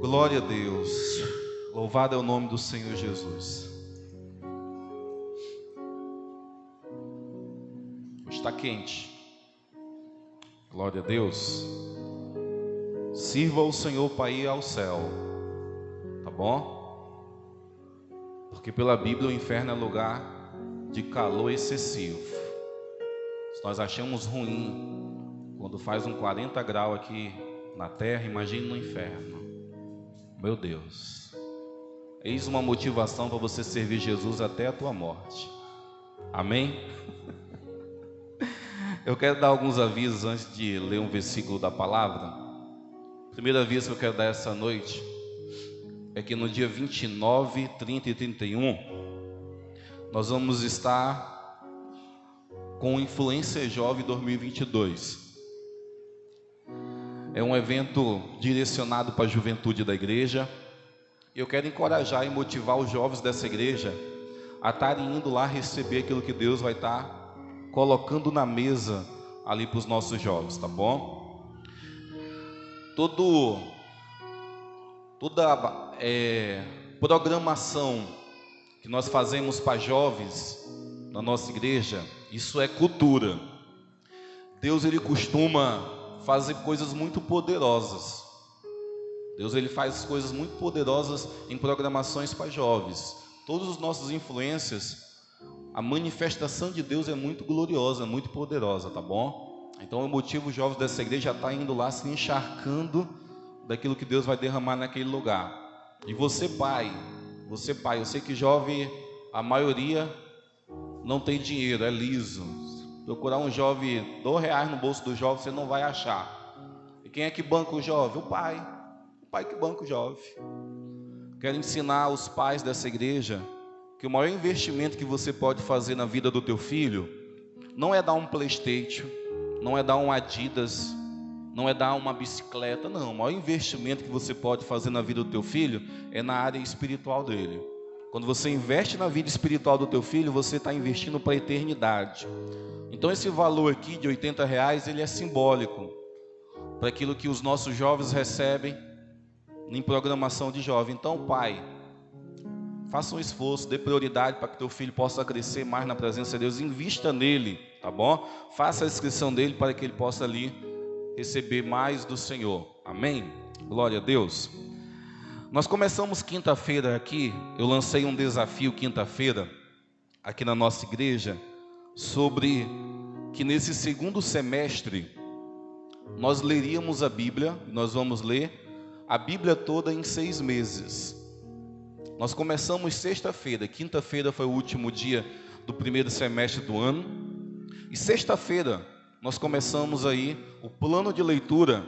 Glória a Deus, louvado é o nome do Senhor Jesus. Está quente, glória a Deus. Sirva o Senhor para ir ao céu, tá bom? Porque pela Bíblia o inferno é lugar de calor excessivo. Se nós achamos ruim quando faz um 40 graus aqui na terra, imagine no inferno. Meu Deus, eis uma motivação para você servir Jesus até a tua morte. Amém? Eu quero dar alguns avisos antes de ler um versículo da palavra. A primeira aviso que eu quero dar essa noite é que no dia 29, 30 e 31 nós vamos estar com o Influência Jovem 2022. É um evento direcionado para a juventude da igreja. Eu quero encorajar e motivar os jovens dessa igreja a estarem indo lá receber aquilo que Deus vai estar colocando na mesa ali para os nossos jovens, tá bom? Toda programação que nós fazemos para jovens na nossa igreja, isso é cultura. Deus, ele costuma fazer coisas muito poderosas. Deus, ele faz coisas muito poderosas em programações para jovens. Todos os nossos influências, a manifestação de Deus é muito gloriosa, muito poderosa, tá bom? Então eu motivo os jovens dessa igreja a estar indo lá se encharcando daquilo que Deus vai derramar naquele lugar. E você pai, eu sei que jovem, a maioria não tem dinheiro, é liso. Procurar um jovem, R$2 no bolso do jovem, você não vai achar. E quem é que banca o jovem? O pai que banca o jovem. Quero ensinar os pais dessa igreja que o maior investimento que você pode fazer na vida do teu filho não é dar um PlayStation, não é dar um Adidas, não é dar uma bicicleta, não. O maior investimento que você pode fazer na vida do teu filho é na área espiritual dele. Quando você investe na vida espiritual do teu filho, você está investindo para a eternidade. Então esse valor aqui de R$80, ele é simbólico para aquilo que os nossos jovens recebem em programação de jovem. Então, pai, faça um esforço, dê prioridade para que teu filho possa crescer mais na presença de Deus. Invista nele, tá bom? Faça a inscrição dele para que ele possa ali receber mais do Senhor. Amém? Glória a Deus. Nós começamos quinta-feira aqui, eu lancei um desafio quinta-feira aqui na nossa igreja, sobre que nesse segundo semestre nós leríamos a Bíblia. Nós vamos ler a Bíblia toda em 6 meses. Nós começamos sexta-feira, quinta-feira foi o último dia do primeiro semestre do ano, e sexta-feira nós começamos aí o plano de leitura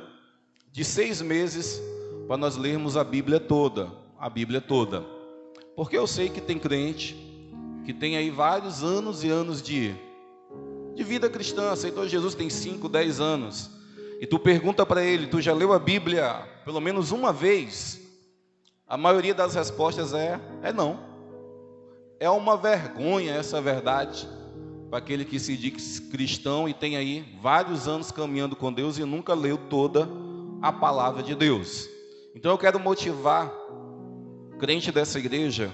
de 6 meses para nós lermos a Bíblia toda, porque eu sei que tem crente que tem aí vários anos e anos de vida cristã, aceitou Jesus tem 5, 10 anos, e tu pergunta para ele, tu já leu a Bíblia pelo menos uma vez? A maioria das respostas é não. É uma vergonha essa verdade para aquele que se diz cristão e tem aí vários anos caminhando com Deus e nunca leu toda a palavra de Deus. Então eu quero motivar crente dessa igreja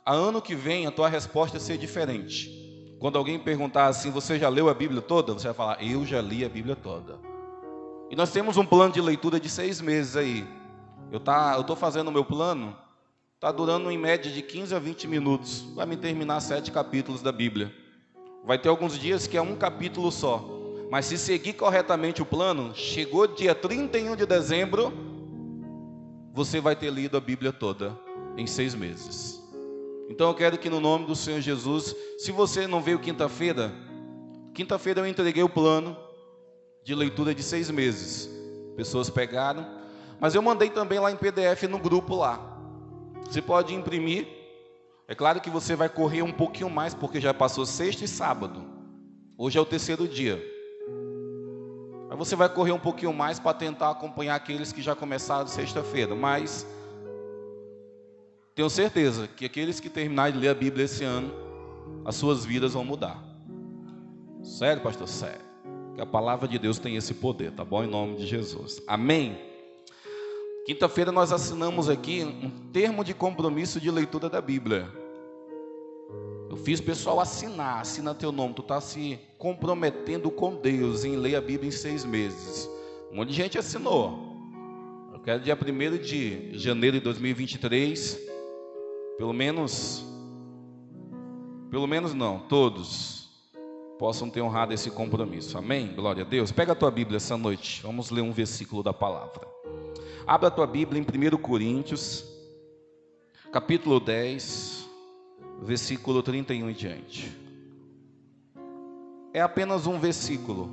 a ano que vem a tua resposta ser diferente. Quando alguém perguntar assim, você já leu a Bíblia toda? Você vai falar, eu já li a Bíblia toda. E nós temos um plano de leitura de 6 meses aí. Eu estou fazendo o meu plano, está durando em média de 15 a 20 minutos. Vai me terminar 7 capítulos da Bíblia. Vai ter alguns dias que é um capítulo só. Mas se seguir corretamente o plano, chegou dia 31 de dezembro, você vai ter lido a Bíblia toda em 6 meses. Então eu quero que no nome do Senhor Jesus, se você não veio quinta-feira eu entreguei o plano de leitura de 6 meses. Pessoas pegaram, mas eu mandei também lá em PDF no grupo lá. Você pode imprimir. É claro que você vai correr um pouquinho mais, porque já passou sexta e sábado. Hoje é o 3º dia. Aí você vai correr um pouquinho mais para tentar acompanhar aqueles que já começaram sexta-feira. Mas tenho certeza que aqueles que terminarem de ler a Bíblia esse ano, as suas vidas vão mudar. Sério, pastor? Sério. Que a palavra de Deus tem esse poder, tá bom? Em nome de Jesus. Amém? Quinta-feira nós assinamos aqui um termo de compromisso de leitura da Bíblia. Eu fiz o pessoal assina teu nome, tu está se comprometendo com Deus em ler a Bíblia em 6 meses. Um monte de gente assinou. Eu quero dia 1º de janeiro de 2023, pelo menos não, todos possam ter honrado esse compromisso. Amém? Glória a Deus. Pega a tua Bíblia essa noite, vamos ler um versículo da palavra. Abra a tua Bíblia em 1 Coríntios, capítulo 10, versículo 31 em diante. É apenas um versículo.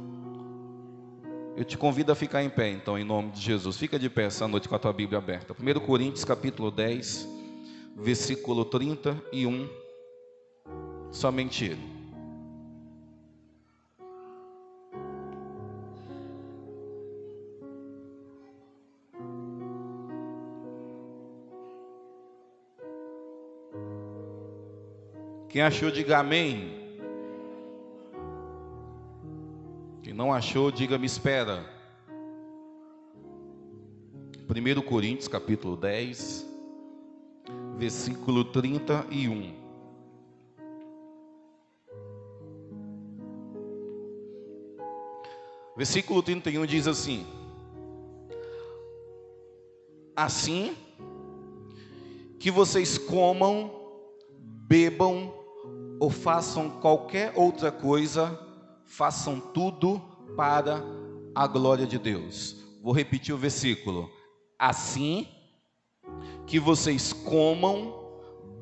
Eu te convido a ficar em pé, então, em nome de Jesus. Fica de pé essa noite com a tua Bíblia aberta. 1 Coríntios, capítulo 10, versículo 31. Somente ele. Quem achou, diga amém. Quem não achou, diga me espera. 1 Coríntios, capítulo 10, versículo 31. Versículo 31 diz assim: assim que vocês comam, bebam ou façam qualquer outra coisa, façam tudo para a glória de Deus. Vou repetir o versículo. Assim que vocês comam,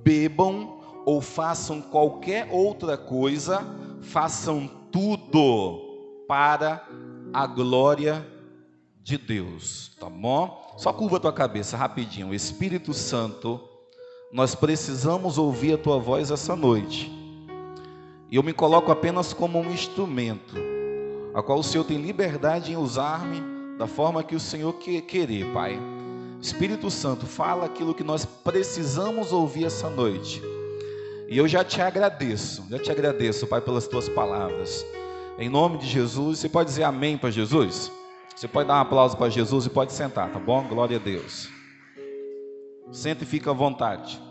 bebam ou façam qualquer outra coisa, façam tudo para a glória de Deus. Tá bom? Só curva a tua cabeça rapidinho. Espírito Santo, nós precisamos ouvir a tua voz essa noite. E eu me coloco apenas como um instrumento, a qual o Senhor tem liberdade em usar-me da forma que o Senhor querer, Pai. Espírito Santo, fala aquilo que nós precisamos ouvir essa noite. E eu já te agradeço, Pai, pelas tuas palavras. Em nome de Jesus, você pode dizer amém para Jesus? Você pode dar um aplauso para Jesus e pode sentar, tá bom? Glória a Deus. Senta e fica à vontade.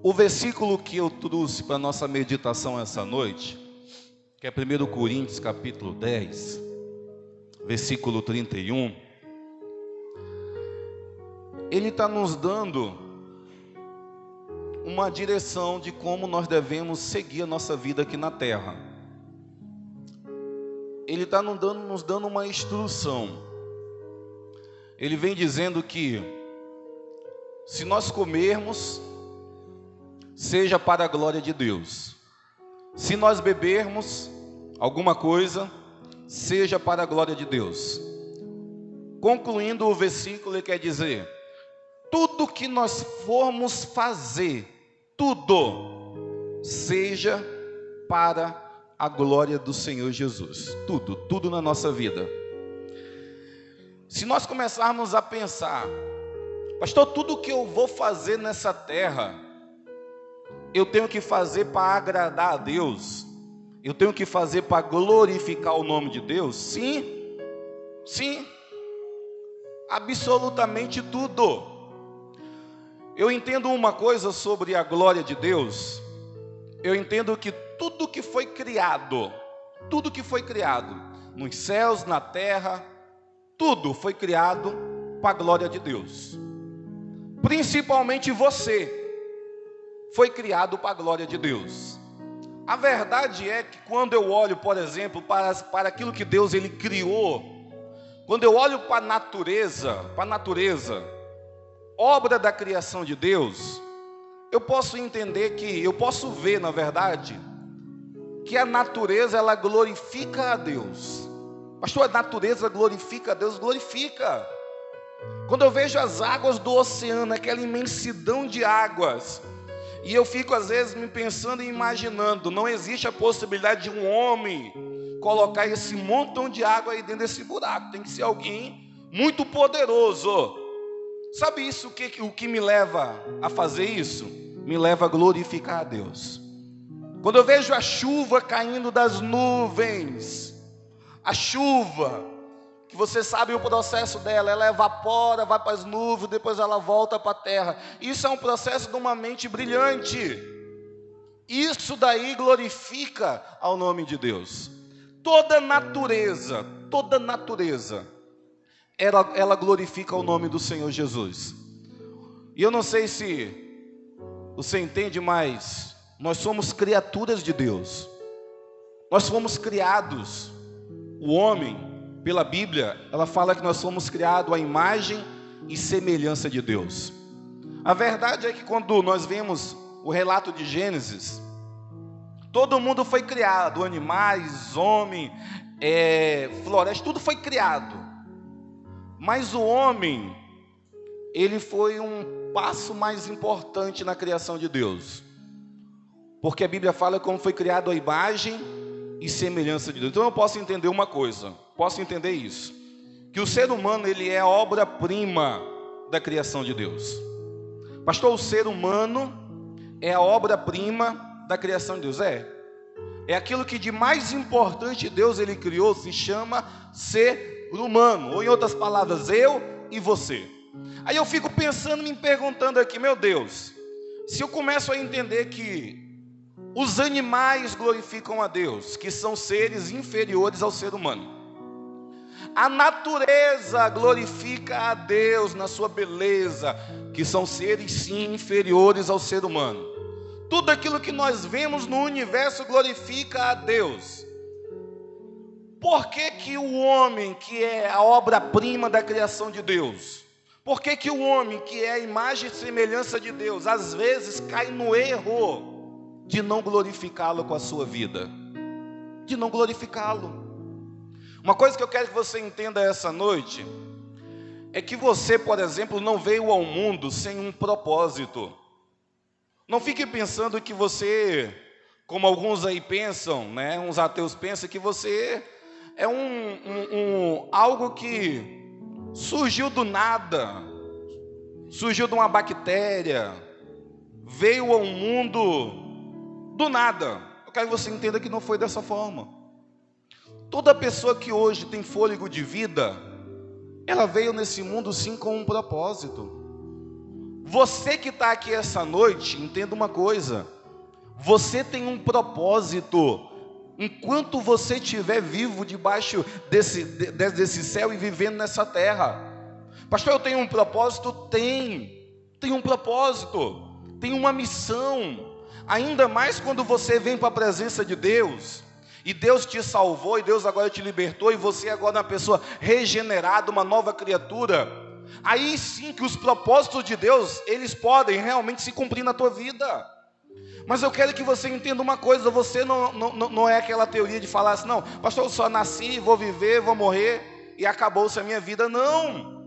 O versículo que eu trouxe para a nossa meditação essa noite, que é 1 Coríntios capítulo 10, versículo 31, ele está nos dando uma direção de como nós devemos seguir a nossa vida aqui na terra. Ele está nos dando uma instrução. Ele vem dizendo que se nós comermos, seja para a glória de Deus. Se nós bebermos alguma coisa, seja para a glória de Deus. Concluindo o versículo, ele quer dizer: tudo que nós formos fazer, tudo, seja para a glória do Senhor Jesus. Tudo na nossa vida. Se nós começarmos a pensar, pastor, tudo que eu vou fazer nessa terra, eu tenho que fazer para agradar a Deus, eu tenho que fazer para glorificar o nome de Deus? Sim, absolutamente tudo. Eu entendo uma coisa sobre a glória de Deus. Eu entendo que tudo que foi criado, nos céus, na terra, tudo foi criado para a glória de Deus. Principalmente você foi criado para a glória de Deus. A verdade é que quando eu olho, por exemplo, para aquilo que Deus ele criou, quando eu olho para a natureza, obra da criação de Deus, eu posso entender que, eu posso ver, na verdade, que a natureza ela glorifica a Deus. Pastor, a natureza glorifica a Deus? Glorifica. Quando eu vejo as águas do oceano, aquela imensidão de águas, e eu fico às vezes me pensando e imaginando, não existe a possibilidade de um homem colocar esse montão de água aí dentro desse buraco. Tem que ser alguém muito poderoso. Sabe isso o que me leva a fazer isso? Me leva a glorificar a Deus. Quando eu vejo a chuva caindo das nuvens, a chuva que você sabe o processo dela, ela evapora, vai para as nuvens, depois ela volta para a terra. Isso é um processo de uma mente brilhante. Isso daí glorifica ao nome de Deus. Toda natureza, ela glorifica o nome do Senhor Jesus. E eu não sei se você entende, mas nós somos criaturas de Deus. Nós fomos criados. O homem, pela Bíblia, ela fala que nós somos criados à imagem e semelhança de Deus. A verdade é que quando nós vemos o relato de Gênesis, todo mundo foi criado, animais, homem, floresta, tudo foi criado. Mas o homem, ele foi um passo mais importante na criação de Deus. Porque a Bíblia fala como foi criado a imagem e semelhança de Deus. Então eu posso entender uma coisa, posso entender isso, que o ser humano, ele é a obra-prima da criação de Deus. Pastor, o ser humano é a obra-prima da criação de Deus. É aquilo que de mais importante Deus ele criou, se chama ser humano, ou em outras palavras, eu e você. Aí eu fico pensando, me perguntando aqui, meu Deus, se eu começo a entender que os animais glorificam a Deus, que são seres inferiores ao ser humano, a natureza glorifica a Deus na sua beleza, que são seres sim inferiores ao ser humano, tudo aquilo que nós vemos no universo glorifica a Deus. Por que que o homem, que é a obra-prima da criação de Deus, por que que o homem, que é a imagem e semelhança de Deus, às vezes cai no erro de não glorificá-lo com a sua vida, de não glorificá-lo? Uma coisa que eu quero que você entenda essa noite é que você, por exemplo, não veio ao mundo sem um propósito. Não fique pensando que você, como alguns aí pensam, né, uns ateus pensam, que você é algo que surgiu do nada, surgiu de uma bactéria, veio ao mundo do nada. Eu quero que você entenda que não foi dessa forma. Toda pessoa que hoje tem fôlego de vida, ela veio nesse mundo sim com um propósito. Você que está aqui essa noite, entenda uma coisa, você tem um propósito. Enquanto você estiver vivo debaixo desse céu e vivendo nessa terra. Pastor, eu tenho um propósito? Tem um propósito, tem uma missão. Ainda mais quando você vem para a presença de Deus, e Deus te salvou, e Deus agora te libertou, e você agora é uma pessoa regenerada, uma nova criatura. Aí sim que os propósitos de Deus, eles podem realmente se cumprir na tua vida. Mas eu quero que você entenda uma coisa, você não é aquela teoria de falar assim, não, pastor, eu só nasci, vou viver, vou morrer e acabou-se a minha vida. Não,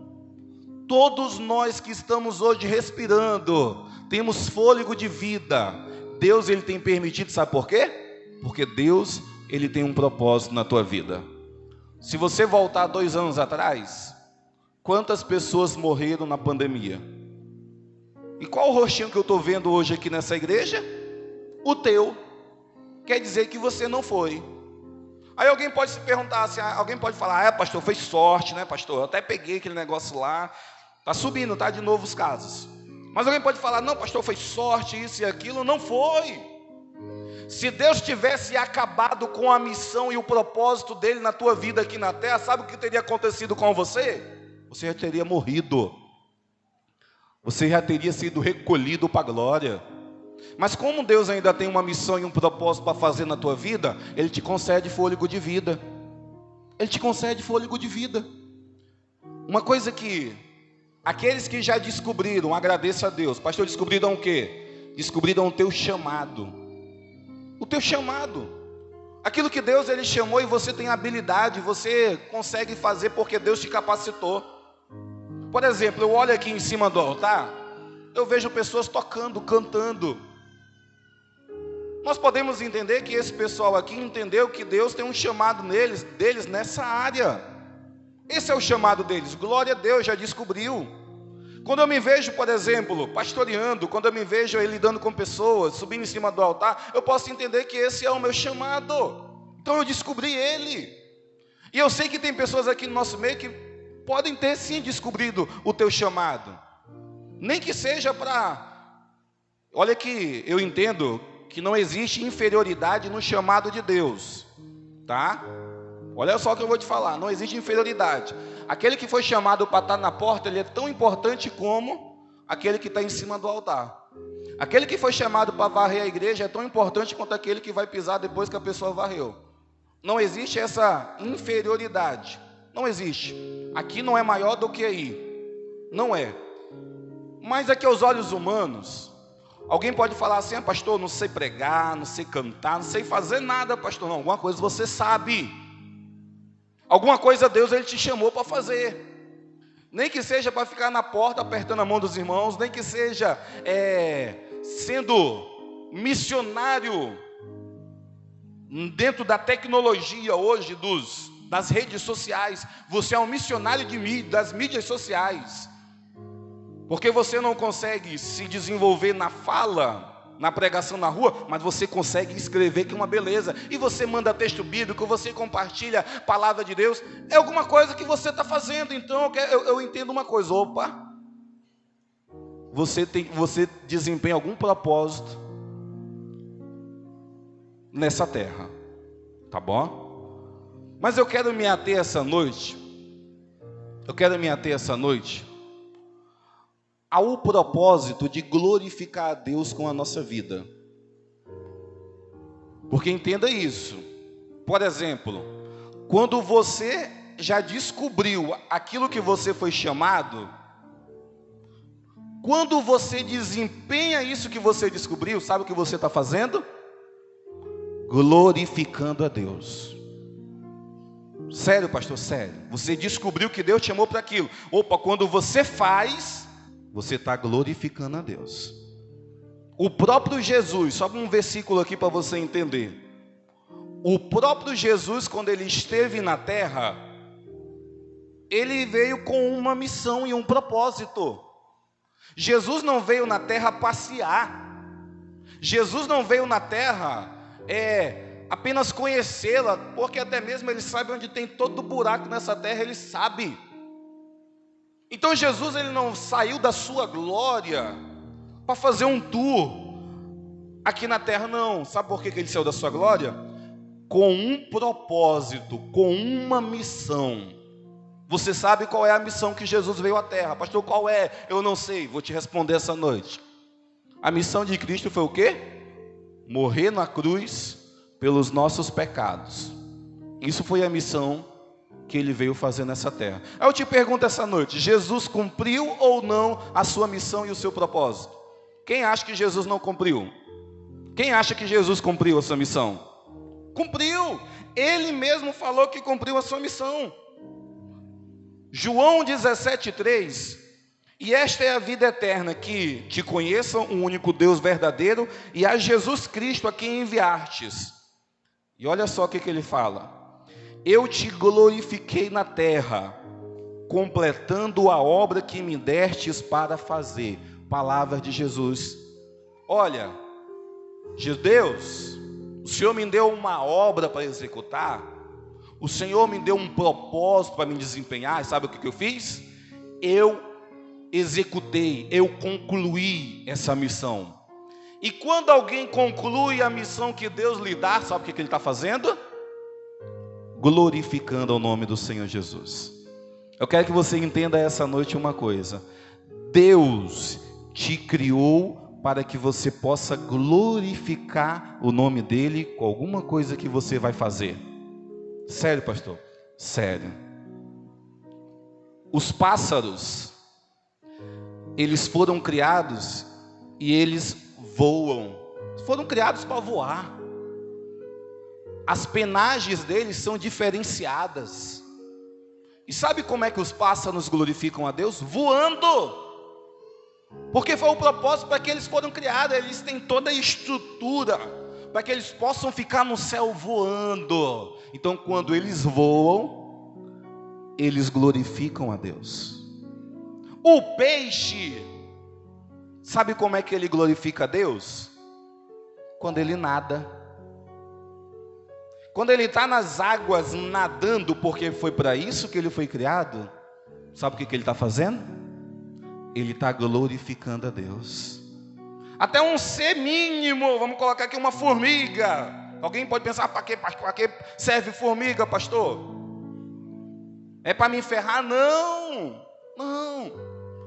todos nós que estamos hoje respirando, temos fôlego de vida. Deus, ele tem permitido, sabe por quê? Porque Deus, ele tem um propósito na tua vida. Se você voltar 2 anos atrás, quantas pessoas morreram na pandemia? E qual o rostinho que eu estou vendo hoje aqui nessa igreja? O teu. Quer dizer que você não foi. Aí alguém pode se perguntar assim, alguém pode falar, pastor, foi sorte, né, pastor? Eu até peguei aquele negócio lá, está subindo, tá de novo os casos. Mas alguém pode falar, não, pastor, foi sorte, isso e aquilo. Não foi. Se Deus tivesse acabado com a missão e o propósito dele na tua vida aqui na terra, sabe o que teria acontecido com você? Você já teria morrido. Você já teria sido recolhido para a glória. Mas como Deus ainda tem uma missão e um propósito para fazer na tua vida, Ele te concede fôlego de vida. Ele te concede fôlego de vida. Uma coisa que aqueles que já descobriram, agradeça a Deus. Pastor, descobriram o quê? Descobriram o teu chamado. O teu chamado. Aquilo que Deus ele chamou e você tem habilidade, você consegue fazer porque Deus te capacitou. Por exemplo, eu olho aqui em cima do altar, eu vejo pessoas tocando, cantando. Nós podemos entender que esse pessoal aqui entendeu que Deus tem um chamado deles nessa área. Esse é o chamado deles, glória a Deus, já descobriu. Quando eu me vejo, por exemplo, pastoreando, quando eu me vejo aí lidando com pessoas, subindo em cima do altar, eu posso entender que esse é o meu chamado. Então eu descobri ele. E eu sei que tem pessoas aqui no nosso meio que podem ter sim descobrido o teu chamado. Nem que seja para... Olha que eu entendo que não existe inferioridade no chamado de Deus, tá? Olha só o que eu vou te falar, não existe inferioridade. Aquele que foi chamado para estar na porta, ele é tão importante como aquele que está em cima do altar. Aquele que foi chamado para varrer a igreja é tão importante quanto aquele que vai pisar depois que a pessoa varreu. Não existe essa inferioridade, não existe. Aqui não é maior do que aí, não é. Mas aqui aos olhos humanos, alguém pode falar assim: pastor, não sei pregar, não sei cantar, não sei fazer nada, pastor. Não, alguma coisa você sabe. Alguma coisa Deus ele te chamou para fazer. Nem que seja para ficar na porta apertando a mão dos irmãos, nem que seja sendo missionário dentro da tecnologia hoje, das redes sociais. Você é um missionário das mídias sociais. Porque você não consegue se desenvolver na fala, na pregação na rua, mas você consegue escrever, que é uma beleza. E você manda texto bíblico, você compartilha a palavra de Deus. É alguma coisa que você está fazendo. Então eu entendo uma coisa: opa, você desempenha algum propósito nessa terra, tá bom? Mas eu quero me ater essa noite, ao propósito de glorificar a Deus com a nossa vida. Porque entenda isso. Por exemplo, quando você já descobriu aquilo que você foi chamado, quando você desempenha isso que você descobriu, sabe o que você está fazendo? Glorificando a Deus. Sério, pastor, sério. Você descobriu que Deus te chamou para aquilo. Opa, quando você faz, você está glorificando a Deus. O próprio Jesus, só um versículo aqui para você entender. O próprio Jesus, quando ele esteve na terra, ele veio com uma missão e um propósito. Jesus não veio na terra passear. Jesus não veio na terra apenas conhecê-la, porque até mesmo ele sabe onde tem todo buraco nessa terra, ele sabe. Então Jesus ele não saiu da sua glória para fazer um tour aqui na terra, não. Sabe por que ele saiu da sua glória? Com um propósito, com uma missão. Você sabe qual é a missão que Jesus veio à terra? Pastor, qual é? Eu não sei, vou te responder essa noite. A missão de Cristo foi o quê? Morrer na cruz pelos nossos pecados. Isso foi a missão que ele veio fazer nessa terra. Aí eu te pergunto essa noite: Jesus cumpriu ou não a sua missão e o seu propósito? Quem acha que Jesus não cumpriu? Quem acha que Jesus cumpriu a sua missão? Cumpriu. Ele mesmo falou que cumpriu a sua missão. João 17:3: e esta é a vida eterna, que te conheçam o único Deus verdadeiro e a Jesus Cristo a quem enviastes. E olha só o que ele fala: eu te glorifiquei na terra, completando a obra que me destes para fazer. Palavra de Jesus. Olha, Deus, o Senhor me deu uma obra para executar, o Senhor me deu um propósito para me desempenhar. E sabe o que eu fiz? Eu executei, eu concluí essa missão. E quando alguém conclui a missão que Deus lhe dá, sabe o que ele está fazendo? Glorificando o nome do Senhor Jesus. Eu quero que você entenda essa noite uma coisa: Deus te criou para que você possa glorificar o nome dele com alguma coisa que você vai fazer. Sério, pastor? Sério. Os pássaros, eles foram criados e eles voam. Foram criados para voar. As penagens deles são diferenciadas. E sabe como é que os pássaros glorificam a Deus? Voando. Porque foi o propósito para que eles foram criados. Eles têm toda a estrutura para que eles possam ficar no céu voando. Então, quando eles voam, eles glorificam a Deus. O peixe, sabe como é que ele glorifica a Deus? Quando ele nada. Quando ele está nas águas nadando, porque foi para isso que ele foi criado, sabe o que ele está fazendo? Ele está glorificando a Deus. Até um ser mínimo, vamos colocar aqui uma formiga. Alguém pode pensar, para que serve formiga, pastor? É para me ferrar? Não, não.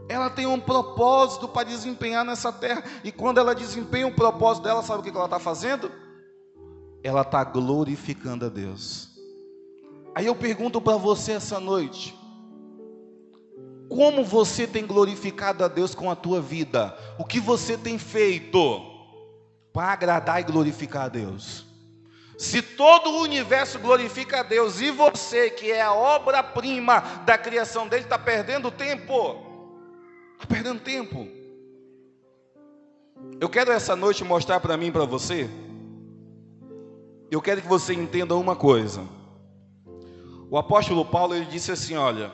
Ela tem um propósito para desempenhar nessa terra. E quando ela desempenha o propósito dela, sabe o que ela está fazendo? Ela está glorificando a Deus. Aí eu pergunto para você essa noite: como você tem glorificado a Deus com a tua vida? O que você tem feito para agradar e glorificar a Deus? Se todo o universo glorifica a Deus e você, que é a obra-prima da criação dele, está perdendo tempo. Está perdendo tempo. Eu quero essa noite mostrar para mim e para você. Eu quero que você entenda uma coisa. O apóstolo Paulo, ele disse assim, olha: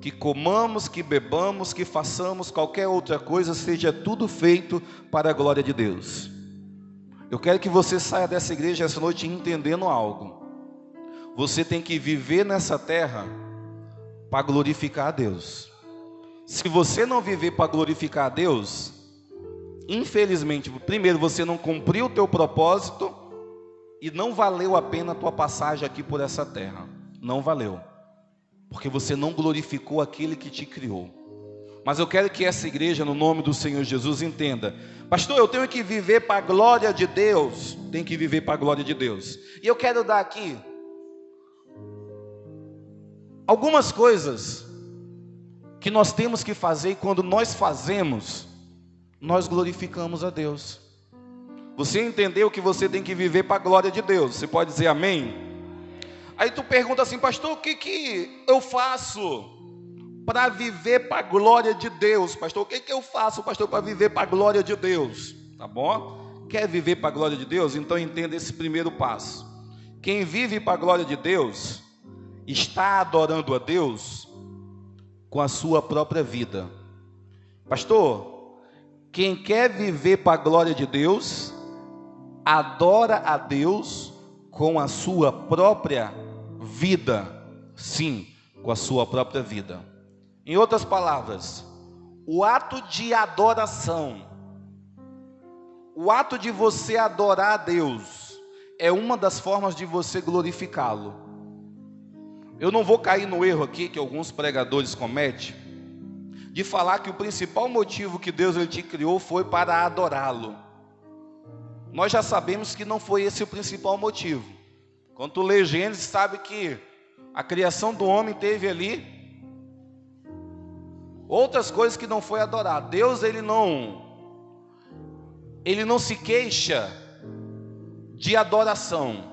que comamos, que bebamos, que façamos qualquer outra coisa, seja tudo feito para a glória de Deus. Eu quero que você saia dessa igreja essa noite entendendo algo. Você tem que viver nessa terra para glorificar a Deus. Se você não viver para glorificar a Deus, infelizmente, primeiro você não cumpriu o teu propósito e não valeu a pena a tua passagem aqui por essa terra. Não valeu. Porque você não glorificou aquele que te criou. Mas eu quero que essa igreja, no nome do Senhor Jesus, entenda: pastor, eu tenho que viver para a glória de Deus. Tem que viver para a glória de Deus. E eu quero dar aqui algumas coisas que nós temos que fazer, e quando nós fazemos, nós glorificamos a Deus. Você entendeu que você tem que viver para a glória de Deus? Você pode dizer amém? Aí tu pergunta assim: pastor, o que eu faço para viver para a glória de Deus? Pastor, o que eu faço, pastor, para viver para a glória de Deus? Tá bom? Quer viver para a glória de Deus? Então entenda esse primeiro passo. Quem vive para a glória de Deus está adorando a Deus com a sua própria vida. Pastor, quem quer viver para a glória de Deus adora a Deus com a sua própria vida. Sim, com a sua própria vida. Em outras palavras, o ato de adoração, o ato de você adorar a Deus, é uma das formas de você glorificá-lo. Eu não vou cair no erro aqui que alguns pregadores cometem, de falar que o principal motivo que Deus ele te criou foi para adorá-lo. Nós já sabemos que não foi esse o principal motivo. Quando tu lê Gênesis, sabe que a criação do homem teve ali outras coisas que não foi adorar. Deus ele não se queixa de adoração.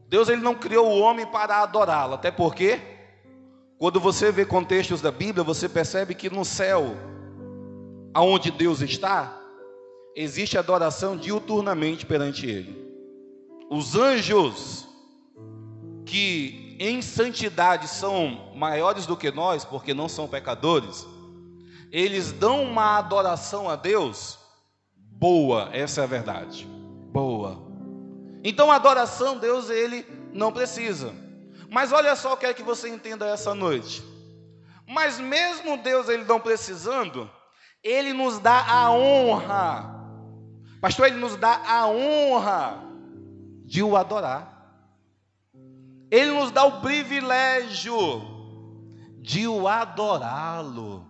Deus ele não criou o homem para adorá-lo, até porque quando você vê contextos da Bíblia, você percebe que no céu, aonde Deus está, existe adoração diuturnamente perante Ele. Os anjos, que em santidade são maiores do que nós, porque não são pecadores, eles dão uma adoração a Deus boa, essa é a verdade, boa. Então a adoração, Deus ele não precisa. Mas olha só, eu quero que você entenda essa noite. Mas mesmo Deus ele não precisando, Ele nos dá a honra. Pastor, Ele nos dá a honra de o adorar. Ele nos dá o privilégio de o adorá-lo.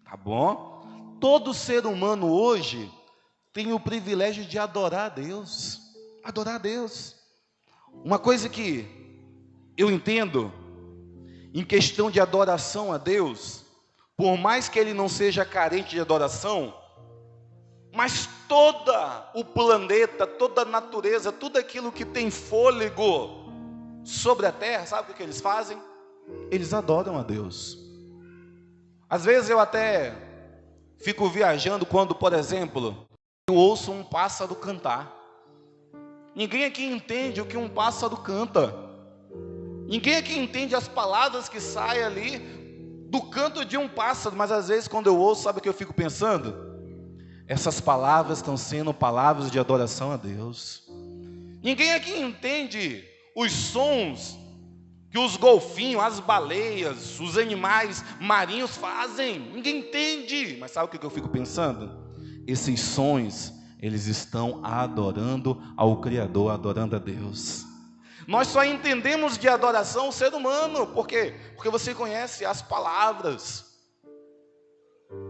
Tá bom? Todo ser humano hoje tem o privilégio de adorar a Deus. Adorar a Deus. Uma coisa que eu entendo em questão de adoração a Deus, por mais que ele não seja carente de adoração, mas todo o planeta, toda a natureza, tudo aquilo que tem fôlego sobre a terra, sabe o que eles fazem? Eles adoram a Deus. Às vezes eu até fico viajando quando, por exemplo, eu ouço um pássaro cantar. Ninguém aqui entende o que um pássaro canta. Ninguém aqui entende as palavras que saem ali do canto de um pássaro. Mas às vezes quando eu ouço, sabe o que eu fico pensando? Essas palavras estão sendo palavras de adoração a Deus. Ninguém aqui entende os sons que os golfinhos, as baleias, os animais marinhos fazem. Ninguém entende. Mas sabe o que eu fico pensando? Esses sons, eles estão adorando ao Criador, adorando a Deus. Nós só entendemos de adoração o ser humano. Por quê? Porque você conhece as palavras.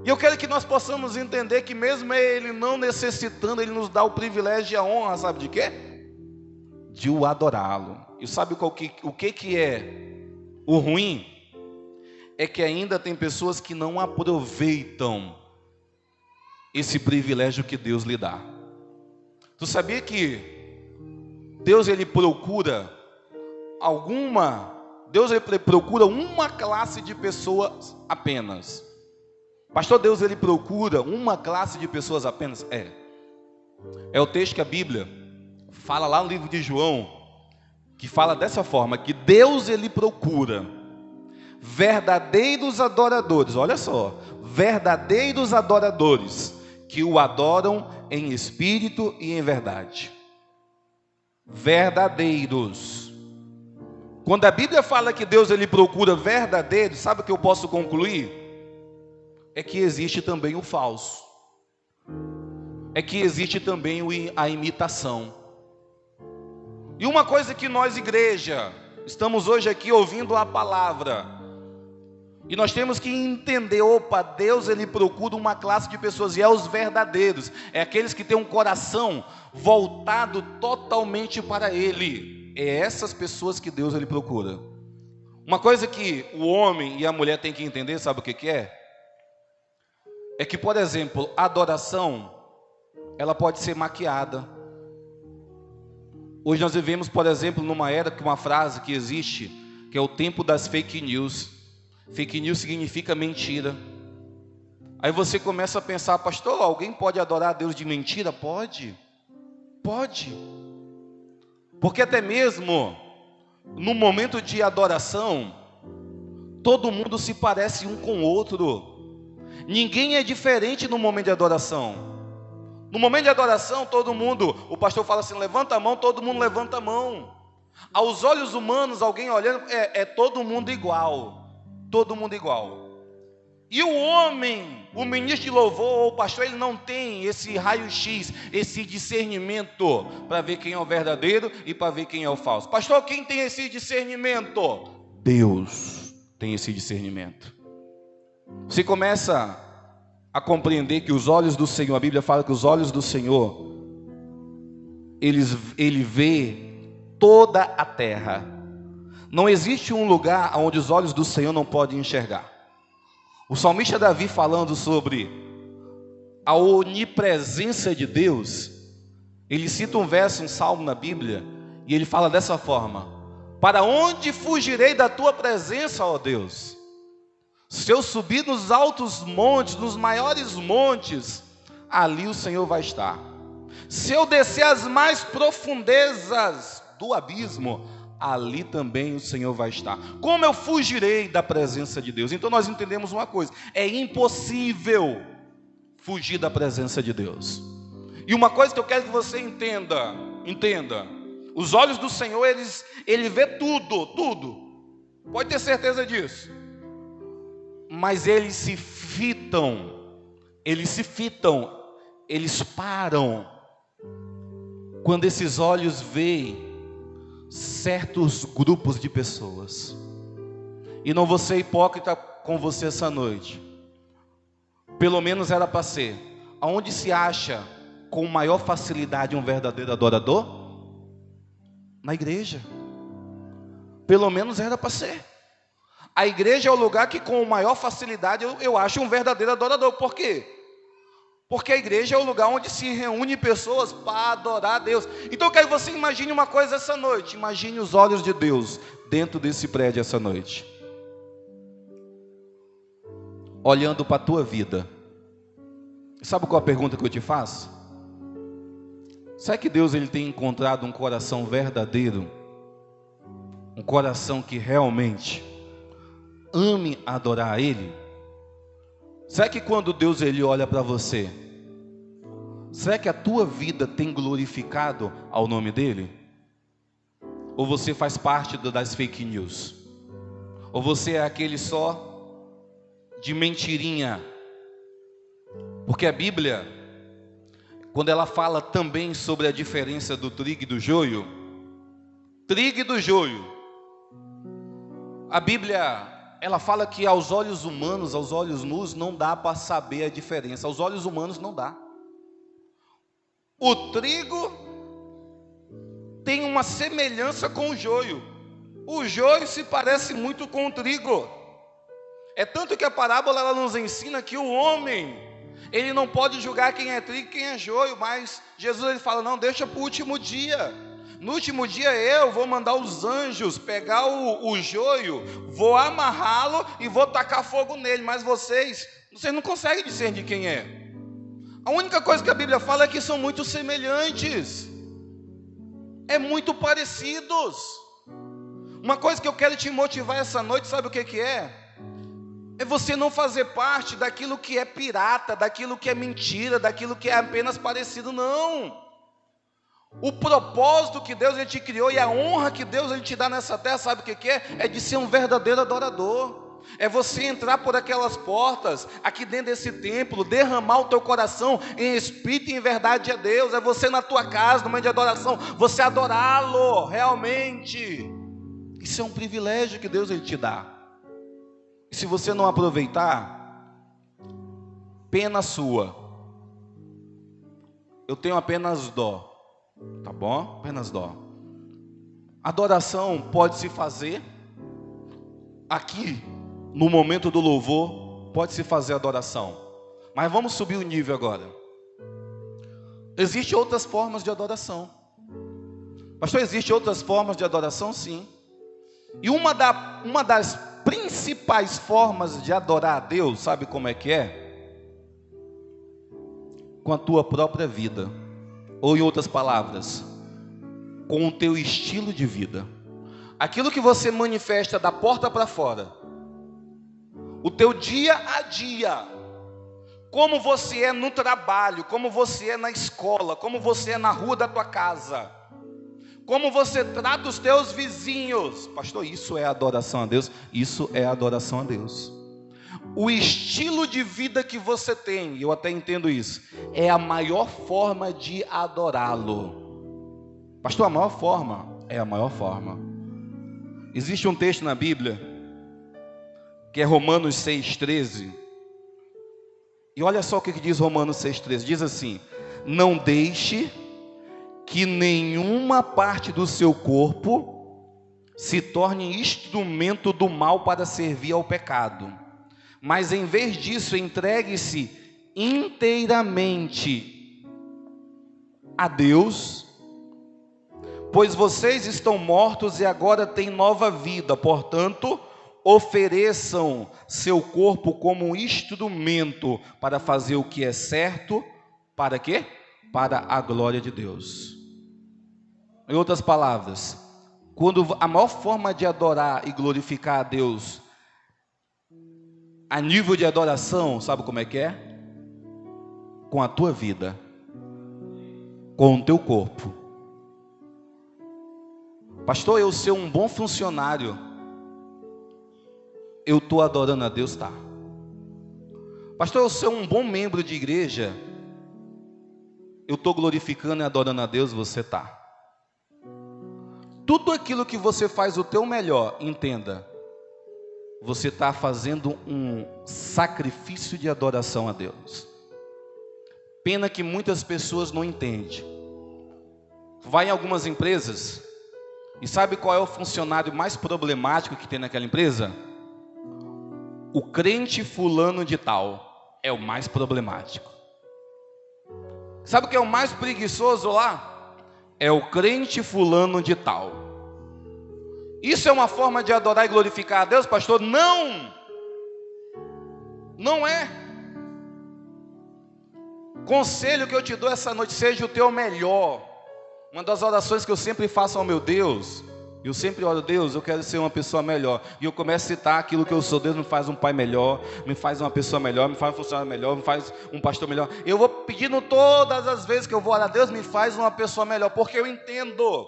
E eu quero que nós possamos entender que mesmo Ele não necessitando, Ele nos dá o privilégio e a honra, sabe de quê? De o adorá-lo. E sabe o que é o ruim? É que ainda tem pessoas que não aproveitam esse privilégio que Deus lhe dá. Tu sabia que Deus ele procura uma classe de pessoas apenas? Pastor, Deus ele procura uma classe de pessoas apenas? É o texto que a Bíblia fala lá no livro de João, que fala dessa forma, que Deus ele procura verdadeiros adoradores, olha só, verdadeiros adoradores, que o adoram em espírito e em verdade. Verdadeiros. Quando a Bíblia fala que Deus ele procura verdadeiros, sabe o que eu posso concluir? É que existe também o falso. É que existe também a imitação. E uma coisa que nós, igreja, estamos hoje aqui ouvindo a palavra, e nós temos que entender, Deus ele procura uma classe de pessoas, e é os verdadeiros, é aqueles que têm um coração voltado totalmente para Ele. É essas pessoas que Deus ele procura. Uma coisa que o homem e a mulher têm que entender, sabe o que é? É que, por exemplo, a adoração, ela pode ser maquiada. Hoje nós vivemos, por exemplo, numa era que uma frase que existe, que é o tempo das fake news. Fake news significa mentira. Aí você começa a pensar, pastor, alguém pode adorar a Deus de mentira? Pode. Porque até mesmo no momento de adoração, todo mundo se parece um com o outro. Ninguém é diferente no momento de adoração. No momento de adoração, todo mundo, o pastor fala assim, levanta a mão, todo mundo levanta a mão. Aos olhos humanos, alguém olhando, é todo mundo igual. Todo mundo igual. E o homem, o ministro de louvor ou o pastor, ele não tem esse raio-x, esse discernimento para ver quem é o verdadeiro e para ver quem é o falso. Pastor, quem tem esse discernimento? Deus tem esse discernimento. Você começa a compreender que os olhos do Senhor, a Bíblia fala que os olhos do Senhor, ele vê toda a terra. Não existe um lugar onde os olhos do Senhor não podem enxergar. O salmista Davi, falando sobre a onipresença de Deus, ele cita um verso, um salmo na Bíblia, e ele fala dessa forma: para onde fugirei da tua presença, ó Deus? Se eu subir nos altos montes, nos maiores montes, ali o Senhor vai estar. Se eu descer às mais profundezas do abismo, ali também o Senhor vai estar. Como eu fugirei da presença de Deus? Então nós entendemos uma coisa: é impossível fugir da presença de Deus. E uma coisa que eu quero que você entenda: os olhos do Senhor, ele vê tudo, pode ter certeza disso. Mas eles param quando esses olhos veem certos grupos de pessoas. E não vou ser hipócrita com você essa noite. Pelo menos era para ser. Aonde se acha com maior facilidade um verdadeiro adorador? Na igreja. Pelo menos era para ser. A igreja é o lugar que com maior facilidade eu acho um verdadeiro adorador. Por quê? Porque a igreja é o lugar onde se reúne pessoas para adorar a Deus. Então eu quero que você imagine uma coisa essa noite. Imagine os olhos de Deus dentro desse prédio essa noite, olhando para a tua vida. Sabe qual a pergunta que eu te faço? Será que Deus ele tem encontrado um coração verdadeiro? Um coração que realmente ame adorar a Ele? Será que quando Deus ele olha para você, será que a tua vida tem glorificado ao nome dEle? Ou você faz parte das fake news? Ou você é aquele só de mentirinha? Porque a Bíblia, quando ela fala também sobre a diferença do trigo e do joio, a Bíblia, ela fala que aos olhos humanos, aos olhos nus, não dá para saber a diferença. Aos olhos humanos não dá. O trigo tem uma semelhança com o joio. O joio se parece muito com o trigo. É tanto que a parábola ela nos ensina que o homem, ele não pode julgar quem é trigo e quem é joio, mas Jesus ele fala, não, deixa para o último dia. No último dia eu vou mandar os anjos pegar o joio, vou amarrá-lo e vou tacar fogo nele, mas vocês não conseguem discernir quem é. A única coisa que a Bíblia fala é que são muito semelhantes, é muito parecidos. Uma coisa que eu quero te motivar essa noite, sabe o que é? É você não fazer parte daquilo que é pirata, daquilo que é mentira, daquilo que é apenas parecido, não. O propósito que Deus ele te criou e a honra que Deus ele te dá nessa terra, sabe o que é? É de ser um verdadeiro adorador. É você entrar por aquelas portas, aqui dentro desse templo, derramar o teu coração em espírito e em verdade a Deus. É você na tua casa, no meio de adoração, você adorá-lo realmente. Isso é um privilégio que Deus ele te dá. E se você não aproveitar, pena sua. Eu tenho apenas dó. Tá bom? Apenas dó. Adoração pode se fazer aqui, no momento do louvor, pode se fazer adoração. Mas vamos subir o nível agora. Existem outras formas de adoração. Pastor, existem outras formas de adoração? Sim. E uma das principais formas de adorar a Deus, sabe como é que é? Com a tua própria vida. Ou em outras palavras, com o teu estilo de vida. Aquilo que você manifesta da porta para fora. O teu dia a dia. Como você é no trabalho, como você é na escola, como você é na rua da tua casa. Como você trata os teus vizinhos. Pastor, isso é adoração a Deus? Isso é adoração a Deus. O estilo de vida que você tem, eu até entendo isso, é a maior forma de adorá-lo. Pastor, a maior forma? É a maior forma. Existe um texto na Bíblia, que é Romanos 6,13. E olha só o que diz Romanos 6,13. Diz assim, não deixe que nenhuma parte do seu corpo se torne instrumento do mal para servir ao pecado. Mas em vez disso, entregue-se inteiramente a Deus, pois vocês estão mortos e agora têm nova vida. Portanto, ofereçam seu corpo como um instrumento para fazer o que é certo. Para quê? Para a glória de Deus. Em outras palavras, quando a maior forma de adorar e glorificar a Deus a nível de adoração, sabe como é que é? Com a tua vida, com o teu corpo. Pastor, eu ser um bom funcionário, eu estou adorando a Deus, tá? Pastor, eu ser um bom membro de igreja, eu estou glorificando e adorando a Deus, você tá? Tudo aquilo que você faz o teu melhor, entenda, você está fazendo um sacrifício de adoração a Deus. Pena que muitas pessoas não entendem. Vai em algumas empresas e sabe qual é o funcionário mais problemático que tem naquela empresa? O crente fulano de tal é o mais problemático. Sabe o que é o mais preguiçoso lá? É o crente fulano de tal. Isso é uma forma de adorar e glorificar a Deus, pastor? Não! Não é. Conselho que eu te dou essa noite, seja o teu melhor. Uma das orações que eu sempre faço ao meu Deus, eu sempre oro, Deus, eu quero ser uma pessoa melhor. E eu começo a citar aquilo que eu sou. Deus me faz um pai melhor, me faz uma pessoa melhor, me faz um funcionário melhor, me faz um pastor melhor. Eu vou pedindo todas as vezes que eu vou orar, Deus me faz uma pessoa melhor, porque eu entendo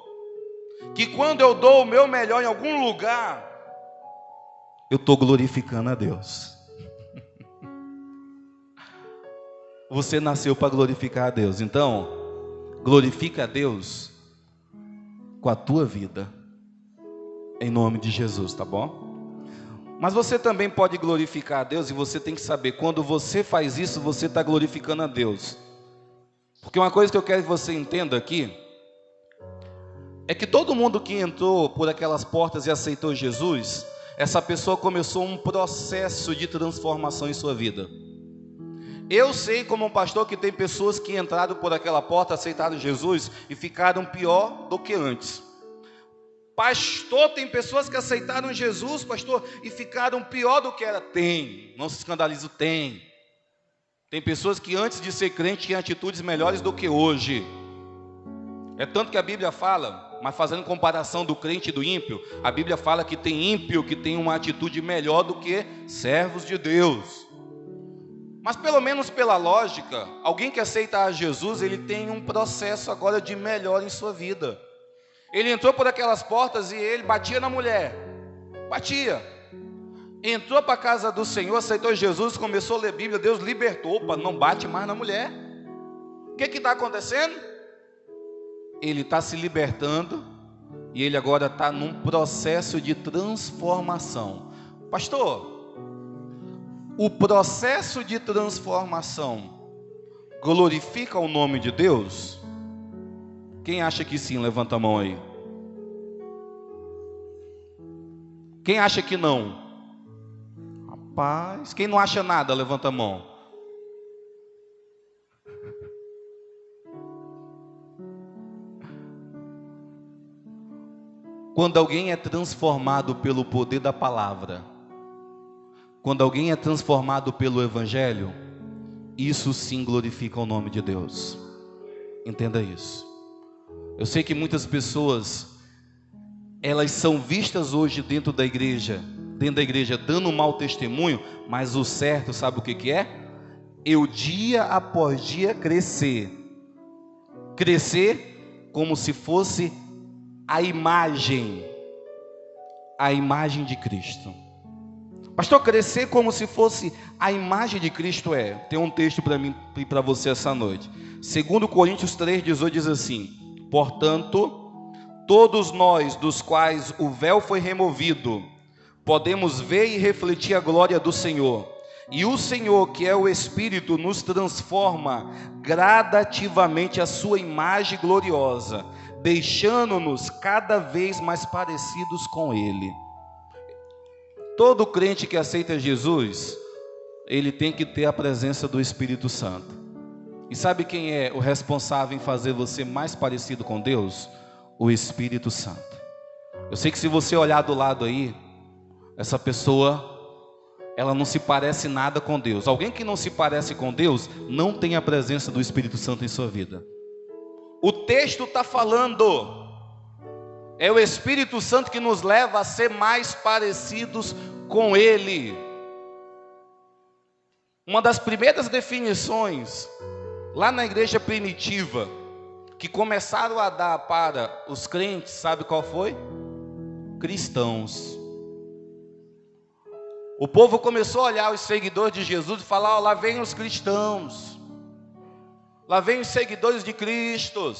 que quando eu dou o meu melhor em algum lugar, eu estou glorificando a Deus. Você nasceu para glorificar a Deus, então glorifica a Deus com a tua vida, em nome de Jesus, tá bom? Mas você também pode glorificar a Deus, e você tem que saber, quando você faz isso, você está glorificando a Deus. Porque uma coisa que eu quero que você entenda aqui, é que todo mundo que entrou por aquelas portas e aceitou Jesus, essa pessoa começou um processo de transformação em sua vida. Eu sei como um pastor que tem pessoas que entraram por aquela porta, aceitaram Jesus e ficaram pior do que antes. Pastor, tem pessoas que aceitaram Jesus, pastor, e ficaram pior do que era. Tem, não se escandalize, tem. Tem pessoas que antes de ser crente tinham atitudes melhores do que hoje. É tanto que a Bíblia fala, mas fazendo comparação do crente e do ímpio, a Bíblia fala que tem ímpio que tem uma atitude melhor do que servos de Deus. Mas pelo menos pela lógica, alguém que aceita a Jesus, ele tem um processo agora de melhor em sua vida. Ele entrou por aquelas portas e ele batia na mulher, batia. Entrou para a casa do Senhor, aceitou Jesus, começou a ler Bíblia, Deus libertou, opa, não bate mais na mulher. O que está acontecendo? Ele está se libertando e ele agora está num processo de transformação. Pastor, o processo de transformação glorifica o nome de Deus? Quem acha que sim, levanta a mão aí. Quem acha que não? Rapaz, quem não acha nada, levanta a mão. Quando alguém é transformado pelo poder da palavra, quando alguém é transformado pelo Evangelho, isso sim glorifica o nome de Deus. Entenda isso. Eu sei que muitas pessoas, elas são vistas hoje dentro da igreja dando um mau testemunho, mas o certo, sabe o que é? Eu dia após dia crescer como se fosse a imagem de Cristo. Pastor, crescer como se fosse a imagem de Cristo tem um texto para mim e para você essa noite. 2 Coríntios 3,18 diz assim: portanto, todos nós dos quais o véu foi removido, podemos ver e refletir a glória do Senhor. E o Senhor, que é o Espírito, nos transforma gradativamente à sua imagem gloriosa, deixando-nos cada vez mais parecidos com Ele. Todo crente que aceita Jesus, ele tem que ter a presença do Espírito Santo. E sabe quem é o responsável em fazer você mais parecido com Deus? O Espírito Santo. Eu sei que se você olhar do lado aí, essa pessoa, ela não se parece nada com Deus. Alguém que não se parece com Deus, não tem a presença do Espírito Santo em sua vida. O texto está falando, é o Espírito Santo que nos leva a ser mais parecidos com Ele. Uma das primeiras definições, lá na igreja primitiva, que começaram a dar para os crentes, sabe qual foi? Cristãos. O povo começou a olhar os seguidores de Jesus e falar: lá vem os cristãos, lá vem os seguidores de Cristo.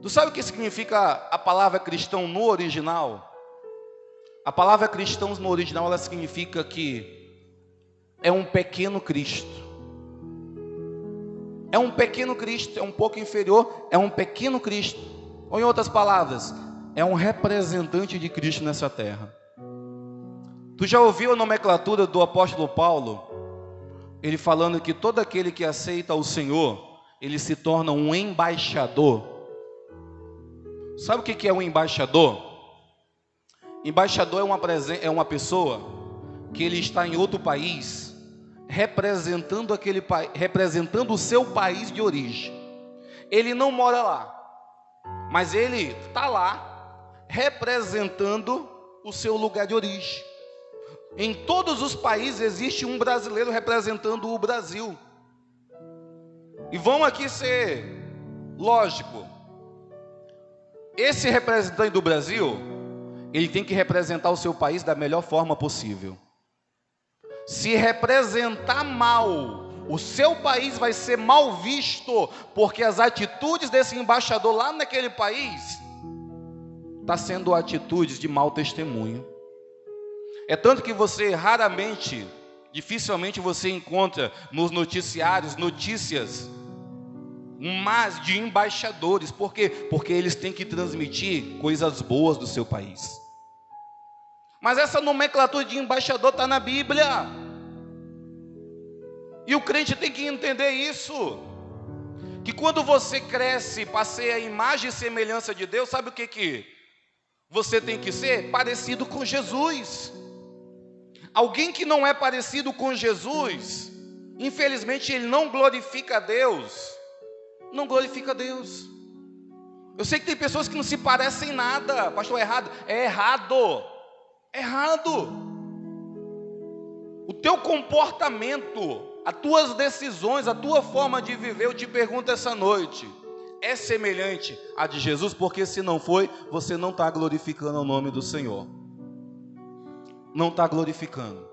Tu sabe o que significa a palavra cristão no original? A palavra cristão no original, ela significa que é um pequeno Cristo. É um pequeno Cristo, é um pouco inferior, é um pequeno Cristo. Ou em outras palavras, é um representante de Cristo nessa terra. Tu já ouviu a nomenclatura do apóstolo Paulo? Ele falando que todo aquele que aceita o Senhor, ele se torna um embaixador. Sabe o que é um embaixador? Embaixador é uma pessoa que ele está em outro país, representando representando o seu país de origem. Ele não mora lá, mas ele está lá representando o seu lugar de origem. Em todos os países existe um brasileiro representando o Brasil. E vamos aqui ser lógico. Esse representante do Brasil, ele tem que representar o seu país da melhor forma possível. Se representar mal, o seu país vai ser mal visto, porque as atitudes desse embaixador lá naquele país está sendo atitudes de mau testemunho. É tanto que você raramente, dificilmente você encontra nos noticiários notícias mas de embaixadores. Por quê? Porque eles têm que transmitir coisas boas do seu país. Mas essa nomenclatura de embaixador está na Bíblia. E o crente tem que entender isso. Que quando você cresce, passeia a imagem e semelhança de Deus, sabe o que você tem que ser? Parecido com Jesus. Alguém que não é parecido com Jesus, infelizmente ele não glorifica a Deus. Não glorifica a Deus. Eu sei que tem pessoas que não se parecem nada. Pastor, é errado. É errado. É errado. O teu comportamento, as tuas decisões, a tua forma de viver, eu te pergunto essa noite, é semelhante à de Jesus? Porque se não foi, você não está glorificando o nome do Senhor. Não está glorificando.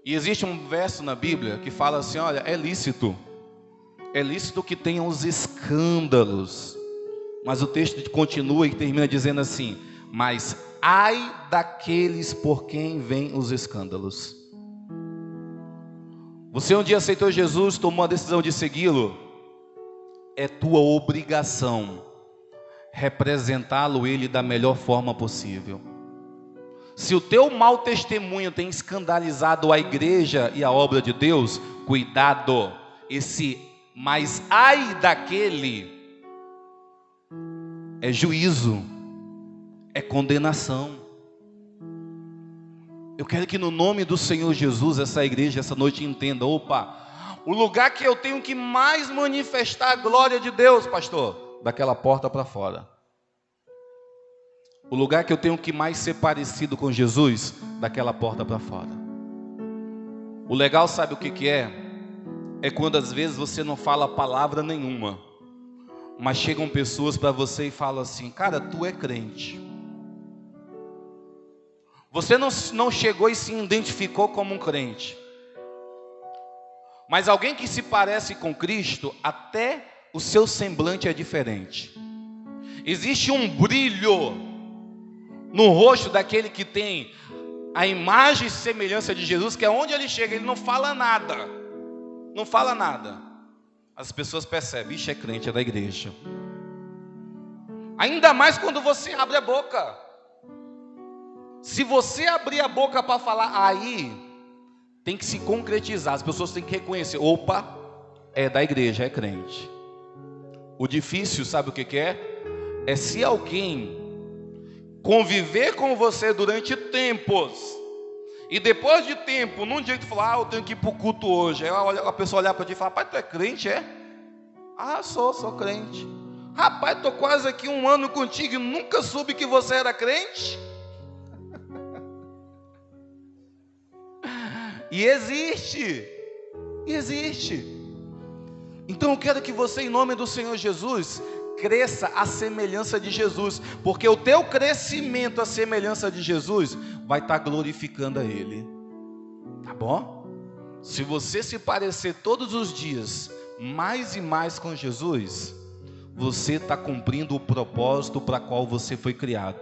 E existe um verso na Bíblia que fala assim, olha, é lícito que tenham os escândalos. Mas o texto continua e termina dizendo assim, mas ai daqueles por quem vêm os escândalos. Você um dia aceitou Jesus, tomou a decisão de segui-lo, é tua obrigação representá-lo ele da melhor forma possível. Se o teu mau testemunho tem escandalizado a igreja e a obra de Deus, cuidado, mas ai daquele é juízo, é condenação. Eu quero que no nome do Senhor Jesus, essa igreja, essa noite entenda, o lugar que eu tenho que mais manifestar a glória de Deus, pastor, daquela porta para fora. O lugar que eu tenho que mais ser parecido com Jesus, daquela porta para fora. O legal, sabe o que é? É quando às vezes você não fala palavra nenhuma, mas chegam pessoas para você e falam assim, cara, tu é crente. Você não chegou e se identificou como um crente, mas alguém que se parece com Cristo, até o seu semblante é diferente. Existe um brilho no rosto daquele que tem a imagem e semelhança de Jesus, que é onde ele chega, ele não fala nada. Não fala nada. As pessoas percebem, ixi, é crente, é da igreja. Ainda mais quando você abre a boca. Se você abrir a boca para falar, aí tem que se concretizar. As pessoas têm que reconhecer, opa, é da igreja, é crente. O difícil, sabe o que é? É se alguém conviver com você durante tempos, e depois de tempo, num dia que tu falar, eu tenho que ir para o culto hoje, aí a pessoa olhar para ti e falar, rapaz, tu é crente, é? Ah, sou crente. Rapaz, estou quase aqui 1 ano contigo e nunca soube que você era crente. E existe. Então eu quero que você, em nome do Senhor Jesus, cresça à semelhança de Jesus, porque o teu crescimento à semelhança de Jesus vai estar glorificando a Ele, tá bom? Se você se parecer todos os dias mais e mais com Jesus, você está cumprindo o propósito para qual você foi criado.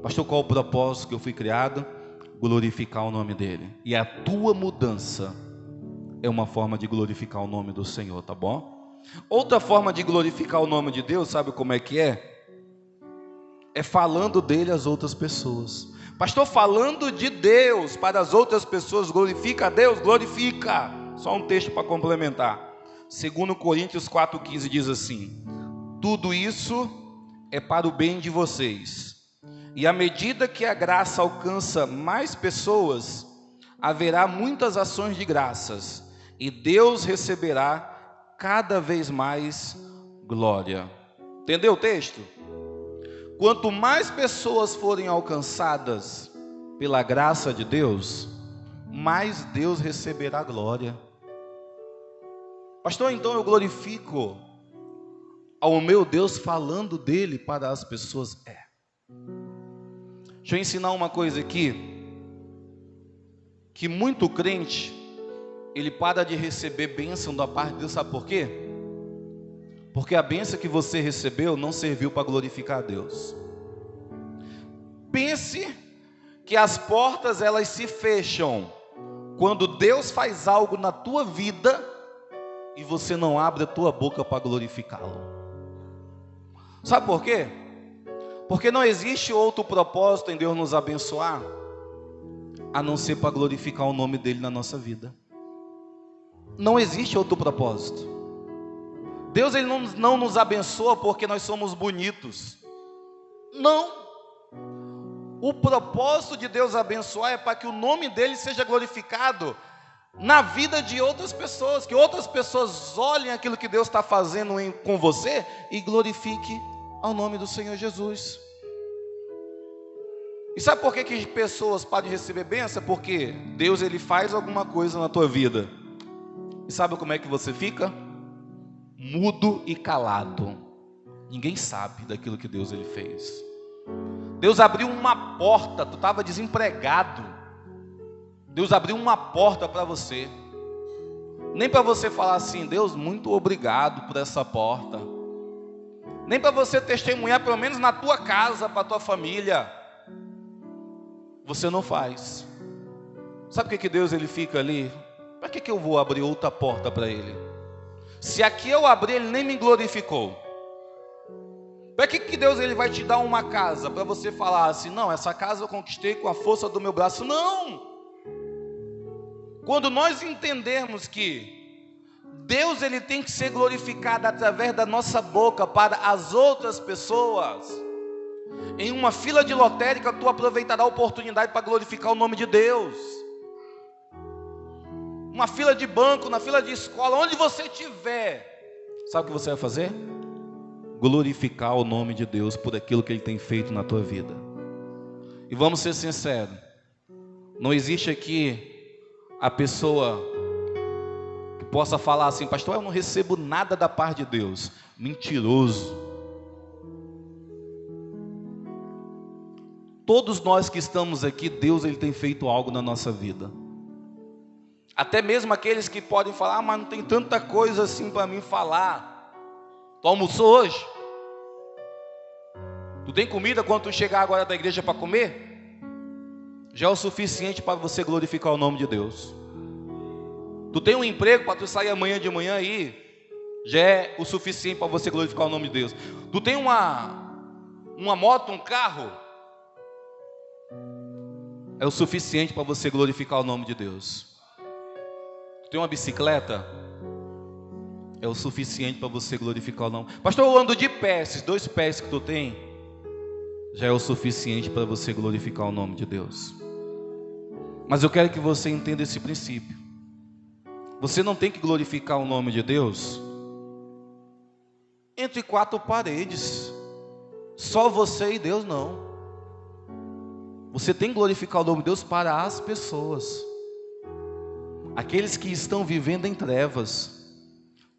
Pastor, qual o propósito que eu fui criado? Glorificar o nome dEle. E a tua mudança é uma forma de glorificar o nome do Senhor, tá bom? Outra forma de glorificar o nome de Deus, sabe como é que é? É falando dele às outras pessoas. Pastor, falando de Deus para as outras pessoas, glorifica a Deus? Glorifica. Só um texto para complementar. 2 Coríntios 4,15 diz assim: tudo isso é para o bem de vocês, e à medida que a graça alcança mais pessoas, haverá muitas ações de graças, e Deus receberá cada vez mais glória. Entendeu o texto? Quanto mais pessoas forem alcançadas pela graça de Deus, mais Deus receberá glória. Pastor, então eu glorifico ao meu Deus falando dele para as pessoas? Deixa eu ensinar uma coisa aqui, que muito crente, ele para de receber bênção da parte de Deus, sabe por quê? Porque a bênção que você recebeu não serviu para glorificar a Deus. Pense que as portas elas se fecham quando Deus faz algo na tua vida e você não abre a tua boca para glorificá-lo. Sabe por quê? Porque não existe outro propósito em Deus nos abençoar a não ser para glorificar o nome dele na nossa vida. Não existe outro propósito. Deus ele não nos abençoa porque nós somos bonitos. Não. O propósito de Deus abençoar é para que o nome dele seja glorificado na vida de outras pessoas, que outras pessoas olhem aquilo que Deus está fazendo com você e glorifique ao nome do Senhor Jesus. E sabe por que pessoas podem receber bênção? Porque Deus ele faz alguma coisa na tua vida. E sabe como é que você fica? Mudo e calado. Ninguém sabe daquilo que Deus ele fez. Deus abriu uma porta, tu estava desempregado. Deus abriu uma porta para você. Nem para você falar assim, Deus, muito obrigado por essa porta. Nem para você testemunhar, pelo menos na tua casa, para a tua família. Você não faz. Sabe o que Deus ele fica ali? Para que eu vou abrir outra porta para ele? Se aqui eu abrir, ele nem me glorificou. Para que Deus ele vai te dar uma casa para você falar assim, não, essa casa eu conquistei com a força do meu braço? Não! Quando nós entendermos que Deus ele tem que ser glorificado através da nossa boca para as outras pessoas, em uma fila de lotérica tu aproveitará a oportunidade para glorificar o nome de Deus. Uma fila de banco, na fila de escola, onde você estiver, sabe o que você vai fazer? Glorificar o nome de Deus por aquilo que ele tem feito na tua vida. E vamos ser sinceros, não existe aqui a pessoa que possa falar assim, pastor, eu não recebo nada da parte de Deus. Mentiroso. Todos nós que estamos aqui, Deus ele tem feito algo na nossa vida. Até mesmo aqueles que podem falar, mas não tem tanta coisa assim para mim falar. Tu almoçou hoje? Tu tem comida quando tu chegar agora da igreja para comer? Já é o suficiente para você glorificar o nome de Deus. Tu tem um emprego para tu sair amanhã de manhã aí? Já é o suficiente para você glorificar o nome de Deus. Tu tem uma moto, um carro? É o suficiente para você glorificar o nome de Deus. Tu tem uma bicicleta? É o suficiente para você glorificar o nome. Pastor, eu ando de pés, esses 2 pés que tu tem, já é o suficiente para você glorificar o nome de Deus. Mas eu quero que você entenda esse princípio. Você não tem que glorificar o nome de Deus entre 4 paredes. Só você e Deus não. Você tem que glorificar o nome de Deus para as pessoas. Aqueles que estão vivendo em trevas.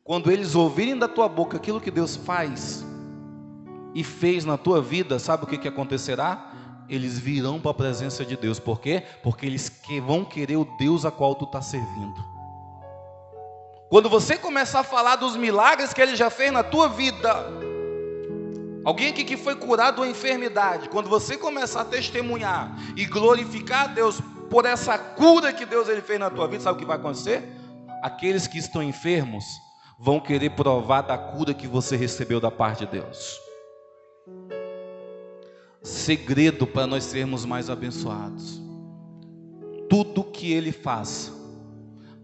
Quando eles ouvirem da tua boca aquilo que Deus faz e fez na tua vida, sabe o que acontecerá? Eles virão para a presença de Deus. Por quê? Porque eles vão querer o Deus a qual tu está servindo. Quando você começar a falar dos milagres que Ele já fez na tua vida, alguém aqui que foi curado de uma enfermidade, quando você começar a testemunhar e glorificar a Deus por essa cura que Deus ele fez na tua vida, sabe o que vai acontecer? Aqueles que estão enfermos vão querer provar da cura que você recebeu da parte de Deus. Segredo para nós sermos mais abençoados: tudo que Ele faz,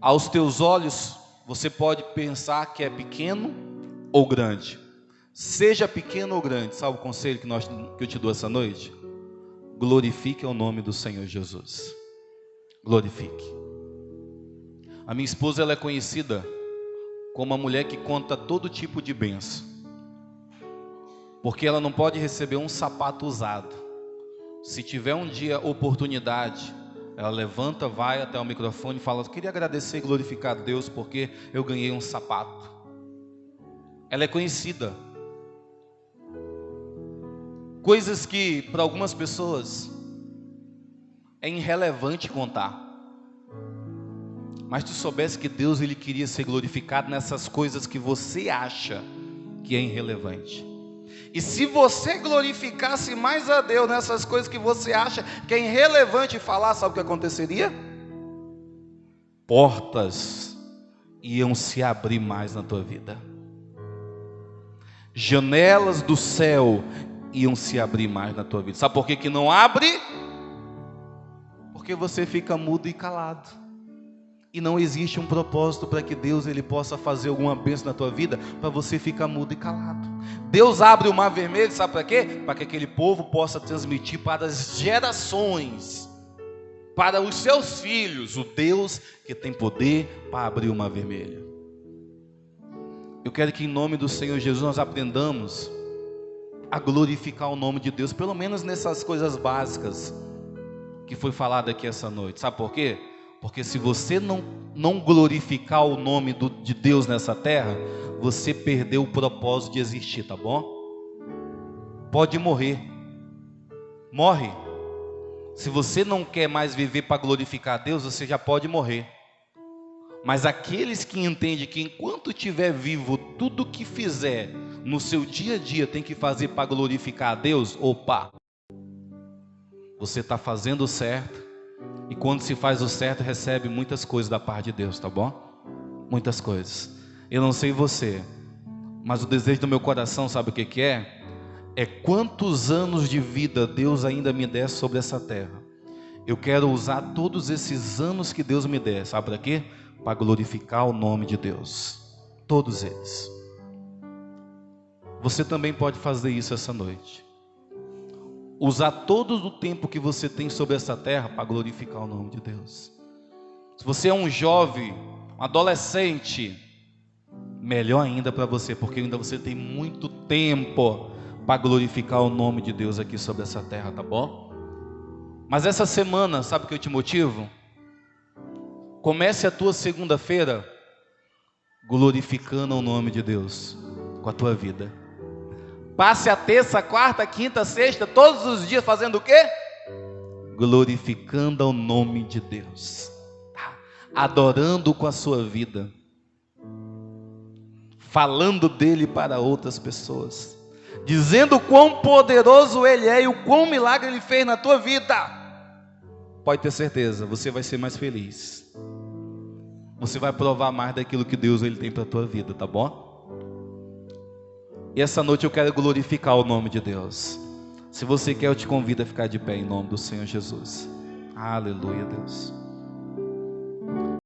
aos teus olhos, você pode pensar que é pequeno ou grande. Seja pequeno ou grande, sabe o conselho que eu te dou essa noite? Glorifique o nome do Senhor Jesus. Glorifique. A minha esposa ela é conhecida como uma mulher que conta todo tipo de bênção, porque ela não pode receber um sapato usado. Se tiver um dia oportunidade, ela levanta, vai até o microfone e fala: queria agradecer e glorificar a Deus porque eu ganhei um sapato. Ela é conhecida Coisas que para algumas pessoas é irrelevante contar. Mas tu soubesse que Deus, ele queria ser glorificado nessas coisas que você acha que é irrelevante. E se você glorificasse mais a Deus nessas coisas que você acha que é irrelevante falar, sabe o que aconteceria? Portas iam se abrir mais na tua vida. Janelas do céu iam se abrir mais na tua vida. Sabe por que que não abre? Porque você fica mudo e calado. E não existe um propósito para que Deus ele possa fazer alguma bênção na tua vida, para você ficar mudo e calado. Deus abre o mar vermelho, sabe para quê? Para que aquele povo possa transmitir para as gerações, para os seus filhos, o Deus que tem poder para abrir o mar vermelho. Eu quero que em nome do Senhor Jesus nós aprendamos a glorificar o nome de Deus, pelo menos nessas coisas básicas que foi falado aqui essa noite. Sabe por quê? Porque se você não glorificar o nome de Deus nessa terra, você perdeu o propósito de existir, tá bom? Pode morrer. Morre. Se você não quer mais viver para glorificar a Deus, você já pode morrer. Mas aqueles que entendem que enquanto estiver vivo, tudo que fizer no seu dia a dia tem que fazer para glorificar a Deus, opa, você está fazendo o certo. E quando se faz o certo, recebe muitas coisas da parte de Deus, tá bom? Muitas coisas. Eu não sei você, mas o desejo do meu coração, sabe o que que é? É quantos anos de vida Deus ainda me der sobre essa terra. Eu quero usar todos esses anos que Deus me der, sabe para quê? Para glorificar o nome de Deus. Todos eles. Você também pode fazer isso essa noite. Usar todo o tempo que você tem sobre essa terra para glorificar o nome de Deus. Se você é um jovem, um adolescente, melhor ainda para você, porque ainda você tem muito tempo para glorificar o nome de Deus aqui sobre essa terra, tá bom? Mas essa semana, sabe o que eu te motivo? Comece a tua segunda-feira glorificando o nome de Deus com a tua vida. Passe a terça, quarta, quinta, sexta, todos os dias fazendo o quê? Glorificando o nome de Deus, adorando com a sua vida, falando dele para outras pessoas, dizendo o quão poderoso ele é e o quão milagre ele fez na tua vida. Pode ter certeza, você vai ser mais feliz. Você vai provar mais daquilo que Deus ele tem para a tua vida, tá bom? E essa noite eu quero glorificar o nome de Deus. Se você quer, eu te convido a ficar de pé em nome do Senhor Jesus. Aleluia, Deus.